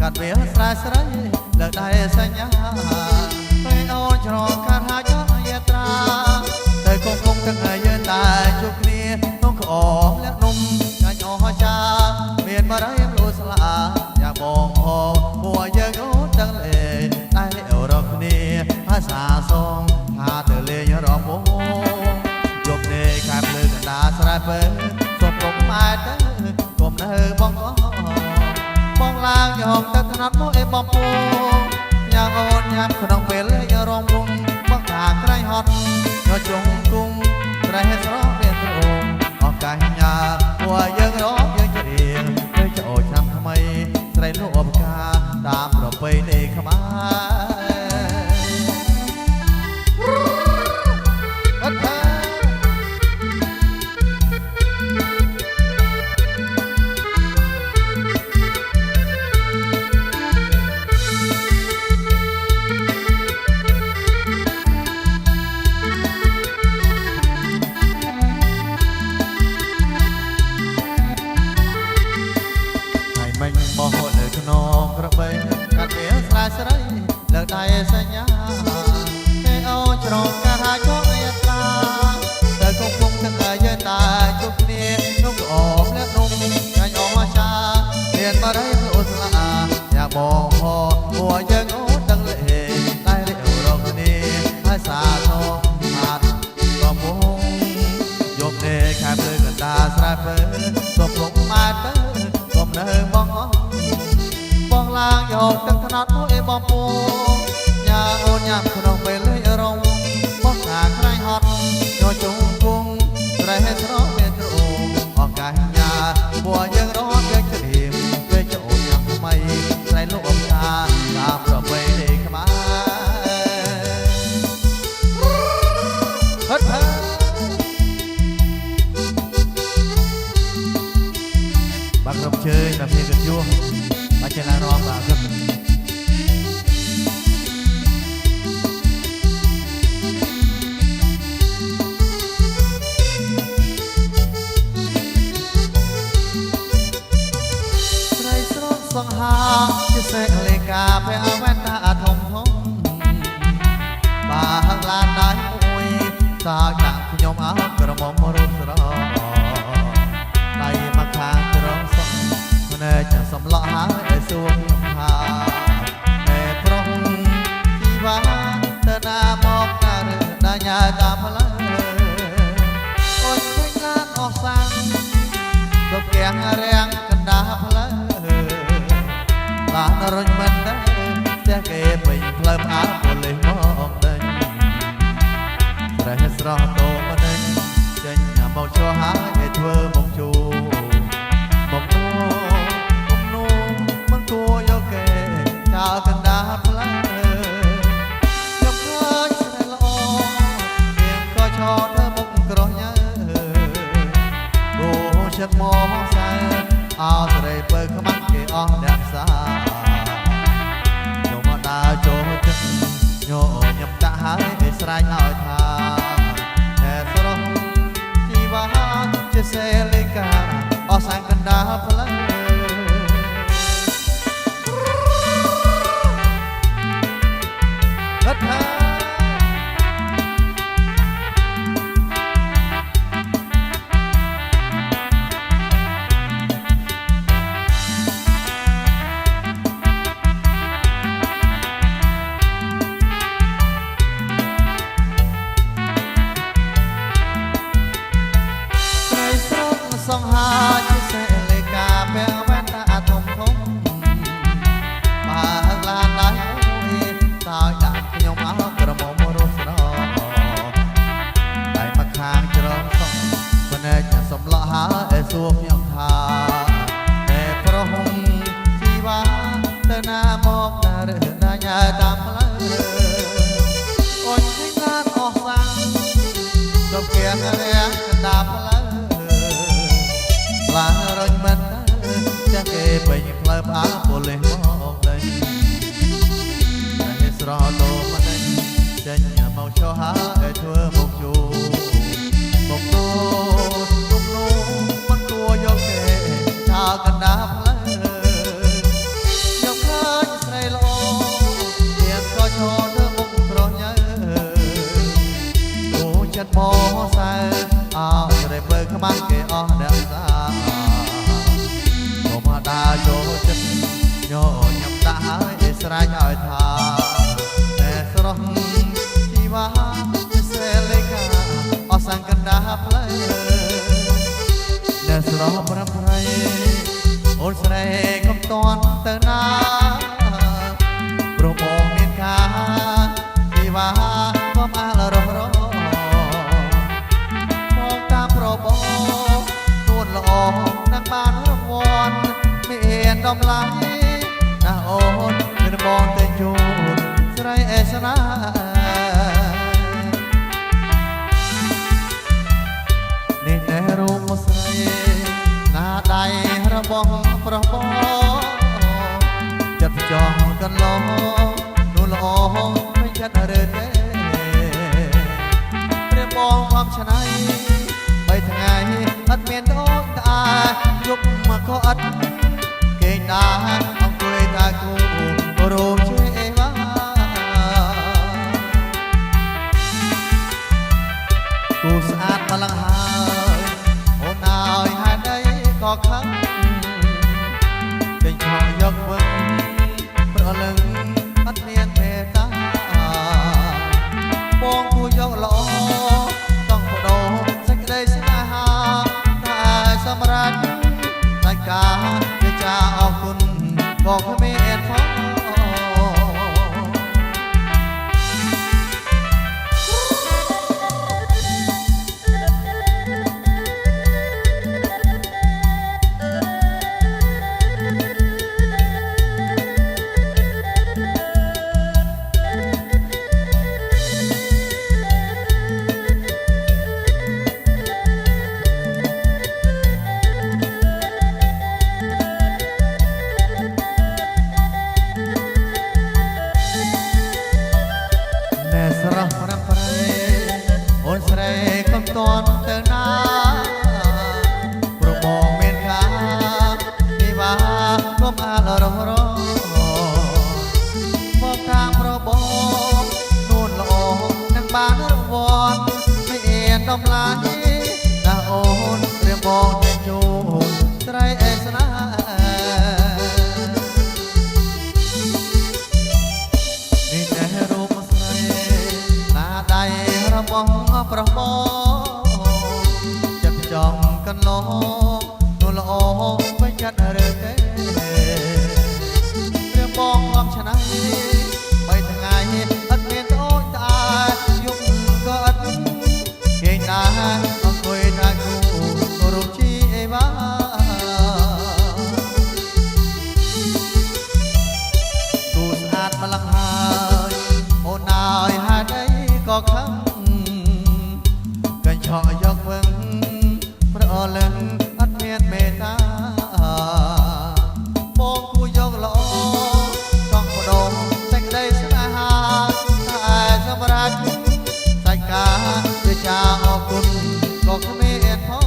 កាត់វាស្រែស្រីលើកដៃសញ្ញាពេលអូនច្រកខាត់ហាចយាត្រាតែគង់ទាំងហើយយើងតែជួបគ្នាក្នុងក្អមលាក់នំចាញ់អស់ចាមានបរិយលូស្លាយ៉ាងបងហោពួកយើងអូនទាំងលេតែអរគ្នាភាសាសងថាទៅលេងរំវងយប់នេះខែភ្លើងកណ្ដាលស្រែពេលសុំពុកម៉ែទៅគុំនៅបងបងឡើងយកទឹកថ្នត់មកបងពូញ៉ាំអូនញ៉ាំក្នុងពេលលេងរំវងបងថាក្រៃហត់យកជុំគុំត្រេះស្រស់មានទ្រង់អកញ្ញាពួកយើងរកយើងច្រៀងទៅចូលឆ្នាំថ្មីស្រីនោះឧបការតាមប្រពៃណីខ្មែរស្រីលើកដៃសញ្ញាពេលអូនច្រកកាត់ហាចយាត្រាតែគង់ទាំងហើយយើងតែជួបគ្នាក្នុងក្អមលាក់នំចាញ់អស់ចាមានបរិយលូស្លាយ៉ាងបងហោពួកយើងអូនទាំងលេតែរៀបរកគ្នាភាសាសងហាត់កំពុងយប់នេះខែភ្លើងកណ្ដាលស្រែពេលសុំពុកម៉ែទៅគុំនៅបងបងឡើងយកទឹកថ្នត់មួយបងពូញ៉ាអូនញ៉ាំក្នុងពេលលេងរំបងថាក្រៃហត់យកជុំគង់ត្រេះស្រស់មានទ្រង់អកញ្ញាពួកយើងរត់យើងច្រៀងពេលចូលញ៉ាំថ្មីស្រីលោកអំកាតាមប្រពៃណីខ្មែរហត់ហើយបាក់រំជើញមកពីកញ្ញុះបាច់ឡារំបាទស្រីស្រស់សង្ហាជាសេលេកាពេលអវតាធំធំបាហាំងឡានដៃមួយសាដាក់ខ្ញុំអោក្រមុំរូបស្រស់ដៃមកខាងត្រង់សងភ្នែកសំឡក់ហើយសួងថាតែប្រុសជីវ៉ាទៅណាមកណារដាញ៉ាតាមផ្លូវអូនឃើញឡានអស់សាំងទៅគៀងរាំងកណ្ដាលផ្លូវឡានរុញមិនដែរផ្ទះគេពេញផ្លូវអើប៉ូលីសមកដេញប្រហែលស្រស់តោមកដេញចេញមកជួហើយធ្វើមកជួមកគួរយកគេចោលកណ្ដាលផ្លូវខ្ញុំឃើញស្រីល្អទៀងក៏ឈរទៅមុខក្រោះញើគូជឹកមកសែអោស្រីបើខ្មាស់គេអស់អ្នកសាខ្ញុំមកដើរចូលទឹកញញឹមដាក់ហើយស្រែកឲ្យថាតែស្រស់ជីវ៉ាជាសេលេកាអស់សាំងកណ្ដាលផ្លូវហត់ហើយសង្ហាជាសេលេកាពេលវ៉ាន់តាធំធំបើឡានដៃមួយតើដាក់ខ្ញុំអោក្រមុំរស់ស្រស់ដៃមកខាងច្រំសងភ្នែកសំឡក់ហើយសួរខ្ញុំថាតែប្រុសជីវ៉ាទៅណាមកណារដាញ៉ាតាមផ្លូវអូនឃើញឡានអស់សាំងទៅគៀងរាំងកណ្ដាលផ្លូវឡានរុញមិនដែរផ្ទះគេពេញផ្លូវផ្អើប៉ូលីសមកដេញតែស្រស់តោមកដេញចេញមកឈរហើយធ្វើមុខជួមុខនោមុខនោមិនគួរយកគេចោលកណ្ដាលផ្លូវខ្ញុំឃើ ស្រែកឲ្យថាតែស្រស់ជីវ៉ាសេលេកាអសង្កណ្ដាផ្លែតែស្រស់ប្រប្រៃអូនស្រីកុំតន់ទៅណាព្រមបងមានការជីវ៉ាកុំអាលរស់រមកតាមប្របទួនល្អនឹងបានរង្វាន់មានតម្លៃណាអូនមានបងទៅជូនស្រីអេសនានេះតែរូបមកស្រីណាដៃរបស់ប្រុសបងចិត្តចង់កន្លងនោះល្អមិនចិត្តរើទេព្រះបងខំឆ្នៃបីថ្ងៃអត់មានដូចតាយប់មកក៏អត់គេតាអង្គុយតាគូរោជេវ៉ាគូស្អាតម្លឹងហើយអូនឲ្យហេតុអីក៏ខឹងចេញខកយកវិញប្រលឹងអត់មានមេត្តាបងគួរយកល្អต้องបដូរសេចក្តីស្នេហាតែសម្រាប់តែការវាចាអរគុណក៏គ្មានផងស្រស់ប្រប្រៃអូនស្រីកុំតន់ទៅណាព្រមបងមានការជីវ៉ាកុំអាលរស់រមកតាមប្របនួនល្អនឹងបានរង្វាន់មានតម្លៃណាអូនរៀបបងទៅជូនស្រីអេសនានេះតែរូបដៃរបស់ប្រុសបងចិត្តចង់កន្លងនោះល្អពេញចិត្តរើទេព្រះបងងំឆ្នៃបីថ្ងៃអត់មានដូចតាយប់ក៏អត់គេណាអង្គុយថាគូរូបជីអេវ៉ាគូស្អាតម្លឹងហើយអូនឲ្យហេតុអីក៏ខឹងកញ្ឆក់យកវិញប្រលឹងអត់មានមេត្តាបងគួរយកល្អចង់បដូរសេចក្តីស្នេហាតែសម្រាប់សាច់ការវាចាអរគុណក៏គ្មានផង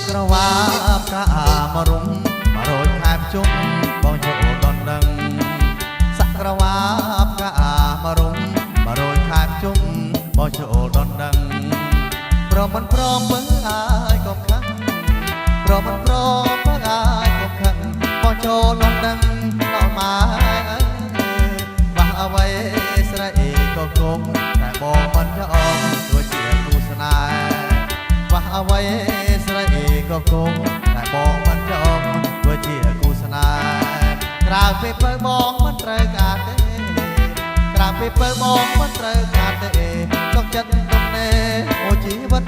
ក្រវ៉ាបកាមរុំ100ខែជុំបងចូលដនដឹងសក្រវ៉ាបកាមរុំ100ខែជុំបងចូលដនដឹងព្រមមិនព្រមពឹងអាយកុំខឹងព្រមមិនព្រមពឹងអាយកុំខឹងបងចូលដនដឹងដល់ម៉ែវ៉ះអ្វីស្រីក៏គុំតែបងមិនចង់ដូចជាគូស្នេហ៍វ៉ះអ្វីស្រីក៏គង់តែបងមិនចង់ធ្វើជាគូស្នេហ៍ក្រៅពីពើបងមិនត្រូវការទេក្រៅពីពើបងមិនត្រូវការទេទុកចិត្តទុកណែអូជីវិត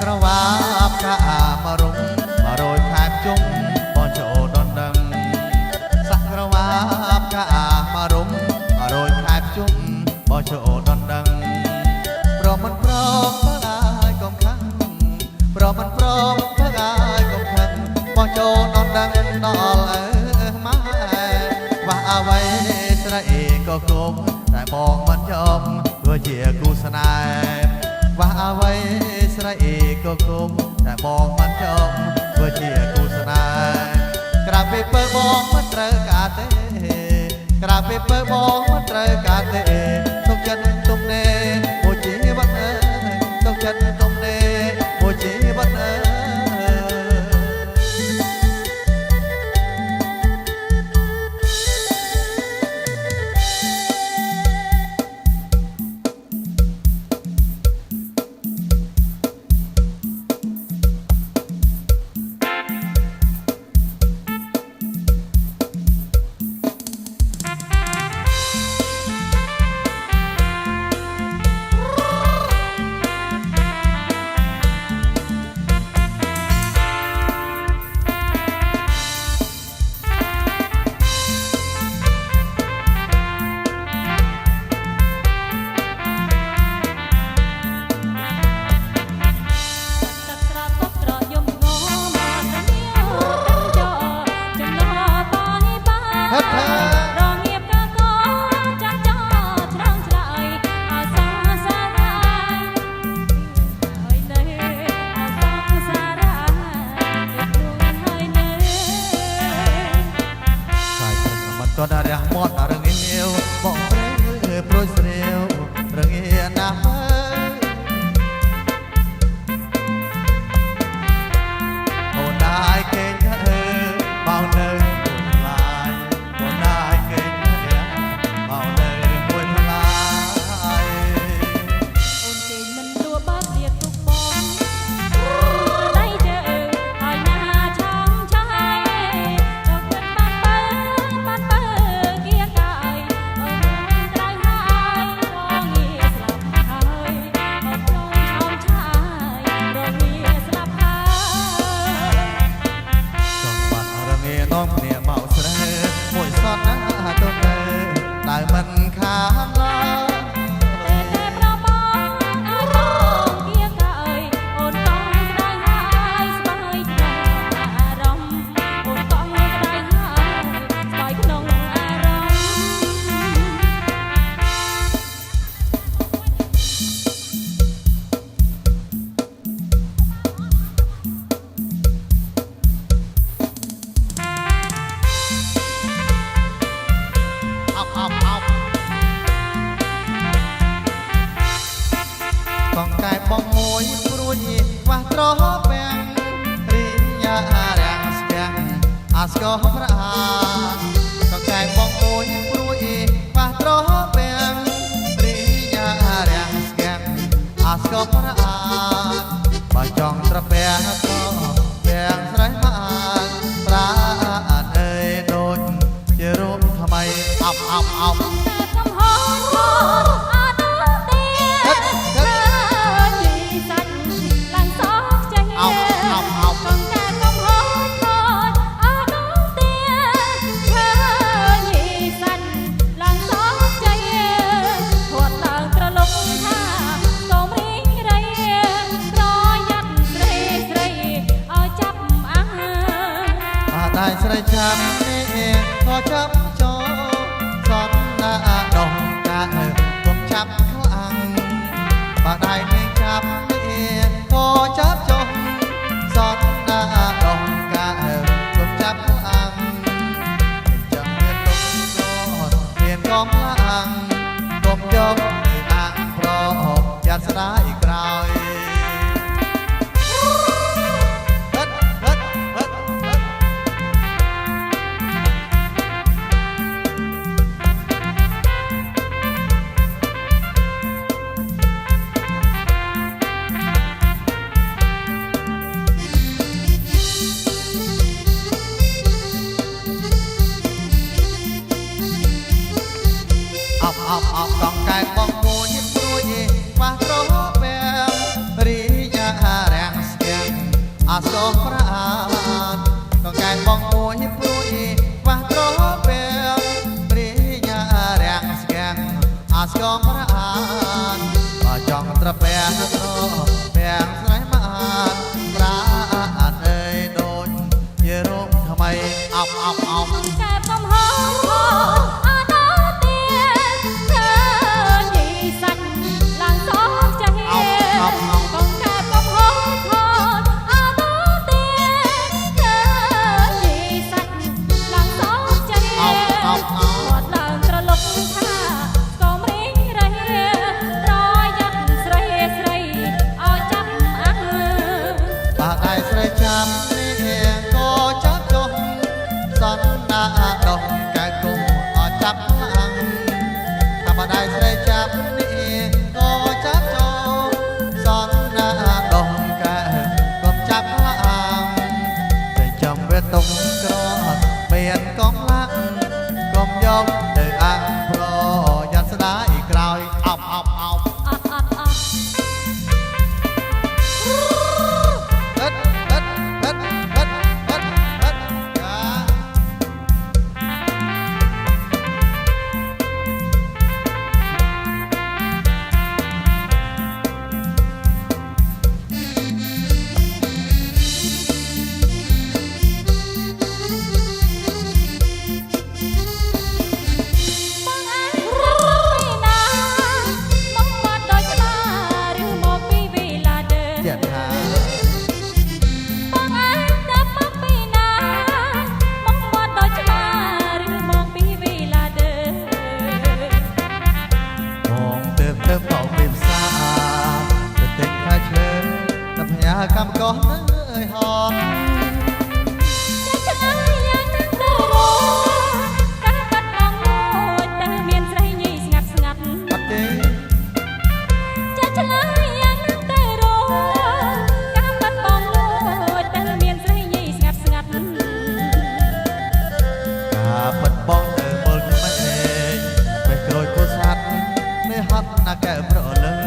ក្រវ៉ាបកាមរុំ100 ប្រមិនព្រមធ្វើឲ្យកុំខឹងបងចូលនន់ដឹងដល់ម៉ែខ្វះអ្វីស្រីក៏គុំតែបងមិនយอมធ្វើជាគូស្នេហ៍ខ្វះអ្វីស្រីក៏គុំតែបងមិនយอมធ្វើជាគូស្នេហ៍ក្រៅពីពើបងមិនត្រូវការទេក្រៅពីពើបងមិនត្រូវការទេទុកចិត្តទុំនេមួយជីវិតអើយទុកចិត្តទុំនេមួយជីវិតអើយក៏ដារះមាត់រងាវបងព្រៃប្រួយស្រាវរងាណាស់អូនដែរគេងបោនៅឡាយអូនដែរគេងបោនៅមួយឡាយអូនគេងមិនដួបាត់លៀតទុកបងដៃជើហើយណាឆောင်းឆាយដល់គិតបាត់បើគៀកាយអូនត្រៃហើយបងងាស្លាប់ហើយអូនក្នុងឆောင်းឆាយរងាស្លាប់ហើយចង់បាត់រងានំគ្នាមកស្រើមួយសតណាទៅទៅដែលមិនខានឡើយប្របងអារម្មណ៍គៀកាយអូនកង់ស្ដាយហើយស្បើយក្នុងអារម្មណ៍អូនកង់ស្ដាយហើយស្បើយក្នុងអារម្មណ៍អោបកងកែបងមួយព្រួយខ្វះត្រពាំងរីយ៉ារាំងស្គាំងអាស្គរប្រាកងកែបងមួយព្រួយខ្វះត្រពាំងរីយ៉ារាំងស្គាំងអាស្គរប្រាបើចង់ត្រពាំងក៏ពាំងស្រ័យមកប្រាអត់អើយដូចជារូបថ្មីអោបកំហុសអាទូទាជីសាច់ឡើងសោកចេះកំកាកំហុសអាទូទាជីសាច់ឡើងសោកចេះធាត់ឡើងត្រលុកថាសូមរីងរៃប្រយ័ត្នស្រីឲ្យចាប់អាតែស្រីចាំនេះក៏ចាប់ចូលសនណាដងកាកុំចាប់ខ្លាំងបើដៃនេះចាប់នេះក៏ចាប់ចុះសនណាដងកាកុំចាប់ខ្លាំងចាំមានទុកក៏មានកំឡាំងកុំយកអាំងប្រយ៉ាត់ស្ដាយក្រោយអបកងកែបងមួយព្រួយខ្វះត្រពាំងរីយ៉ារាំងស្គាំងអាស្គរប្រាកងកែបងមួយព្រួយខ្វះត្រពាំងរីយ៉ារាំងស្គាំងអាស្គរប្រាបើចង់ត្រពាំងស្រ័យមក កម្មកោអើយហោ ចាឆ្លើយយ៉ាងណាទៅរកការបាត់បង់លួចតែមានស្រីញីស្ងាត់ស្ងាត់ អត់ទេ ចាឆ្លើយយ៉ាងណាទៅរកការបាត់បង់លួចតែមានស្រីញីស្ងាត់ស្ងាត់ ការបាត់បង់ទៅមើលមិនឯងពេលក្រួយគូសាត់នេះហត់ណាកែប្រលឹង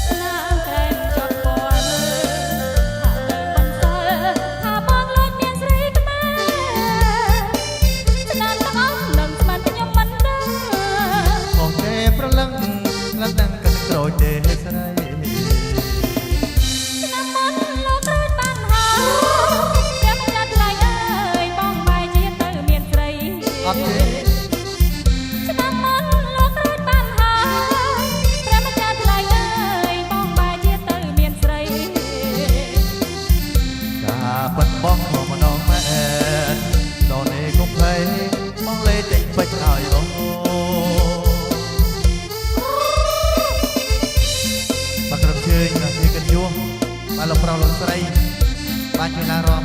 ស្នាមក្រែមចត់ពណ៌មើលថាទៅបន្សល់ថាបងលួចមានស្រីក្បែរស្នាមទាំងអស់នឹងស្មានខ្ញុំមិនដឹង បងទេប្រលឹងលឹងកិនក្រួយទេស្រី ឆ្នាំមុនលោកត្រួតបានហើយព្រះម្ចាស់ថ្លៃអើយបងបែរជាទៅមានស្រី អត់ទេ ឆ្នាំមុនលោកត្រួតបានហើយព្រះម្ចាស់ថ្លៃអើយបងបែរជាទៅមានស្រី ការបាត់បង់ខំម្ដងម៉ែដល់នេះកុំភ័យបងលេតែងពេចហើយអូបាក់ក្រុមជើញណាទីកិនយួរបាទលោកប្រុសលោកស្រីបានជួយឡើងរំ